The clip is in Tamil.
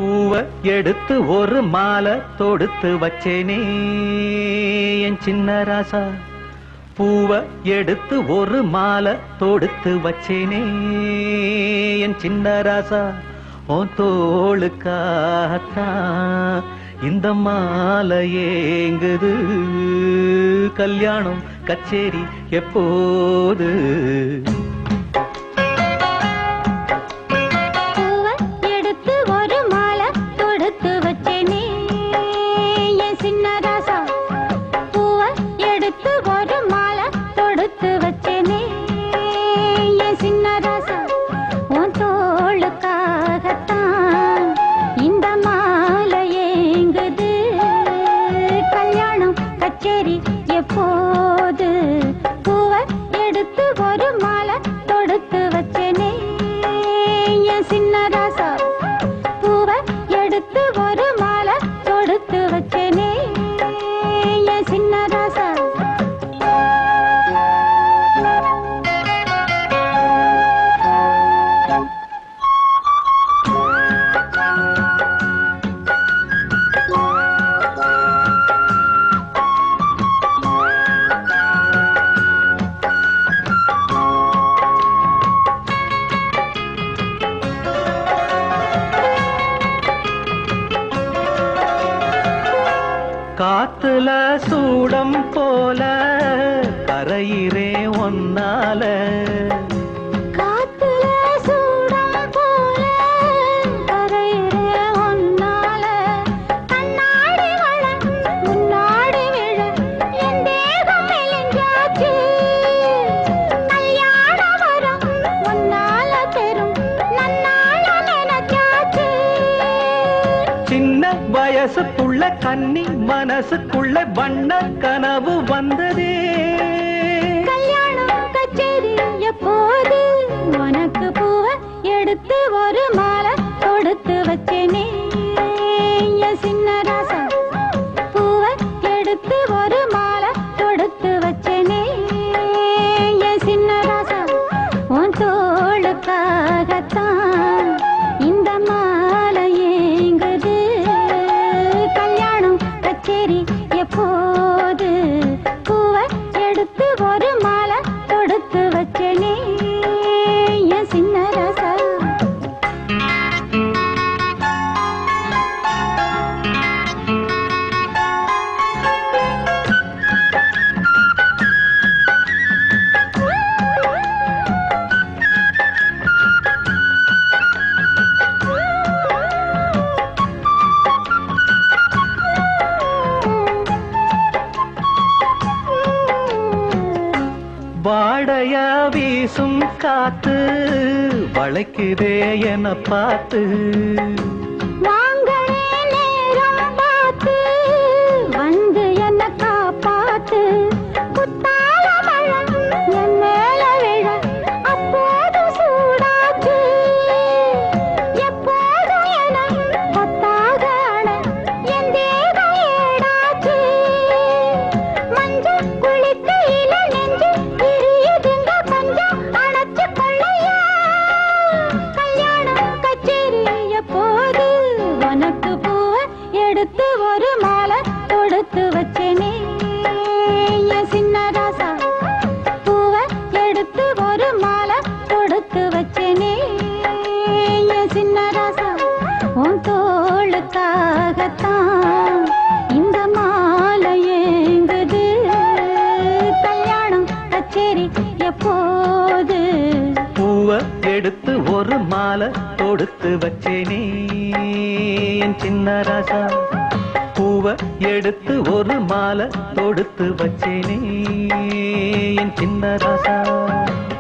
பூவ எடுத்து ஒரு மாலை தொடுத்து வச்சேனே என் சின்ன ராசா. பூவ எடுத்து ஒரு மாலை தொடுத்து வச்சேனே என் சின்ன ராசா. உன் தோளுக்காத்தான் இந்த மாலை ஏங்குது. கல்யாணம் கச்சேரி எப்போது? கச்சேரி எப்போது? பூவ எடுத்து ஒரு மாலை தொடுத்து வச்சேனே என் சின்ன ராசா. பூவ எடுத்து ஒரு மாலை தொடுத்து வச்சேனே என் சின்ன ராசா. காத்துல சூடம் போல கரையிறே ஒன்னால. காத்துல சூடம் போல கரையிறே ஒன்னால. கண்ணாடி வள முன்னாடி விழ என் தேகம் மெலிஞ்சாச்சு. கல்யாண வரம் ஒன்னால பெரும் நன்னால நினைச்சாச்சு. சின்ன வயசுக்குள்ள கன்னி மனசுக்குள்ள வண்ண கனவு வந்ததே. கல்யாணம் கச்சேரி எப்போது? உனக்கு பூவ எடுத்து ஒரு மாலை தொடுத்து வச்சேனே என் சின்ன ராசா. பூவ எடுத்து ஒரு மாலை தொடுத்து வச்சேனே என் சின்ன ராசா. உன் தோளுக்காகத்தான் இந்த மாலை ஏங்குது. கல்யாணம் கச்சேரி எப்போது? பூவ எடுத்து ஒரு மாலை தொடுத்து வச்சேனே என் சின்ன ராசா. வாடைய வீசும் காத்து வளைக்குதே என பார்த்து. வாங்களே நேரம் பார்த்து வந்து என்ன காப்பாத்து. குத்தால மழை என் மேல விழ அப்போது சூடாச்சு. எப்போதும் என கொத்தாக அண என் தேகம் ஏடாச்சு. மஞ்சள் குளிக்கையில நெஞ்சு பிரியுதுங்க கொஞ்சம் அணைச்சு கொள்ளையா. கல்யாணம் கச்சேரி எப்போது? உனக்கு பூவ எடுத்து ஒரு மாலை தொடுத்து வச்சேனே என் சின்ன ராசா. பூவ எடுத்து ஒரு மாலை தொடுத்து வச்சேனே என் சின்ன ராசா. உன் தோளுக்காகத்தான் இந்த மாலை ஏங்குது. கல்யாணம் கச்சேரி எப்போது? பூவ எடுத்து ஒரு மாலை தொடுத்து வச்சேனே என் சின்ன ராசா. பூவ எடுத்து ஒரு மாலை தொடுத்து வச்சேனே என் சின்ன ராசா.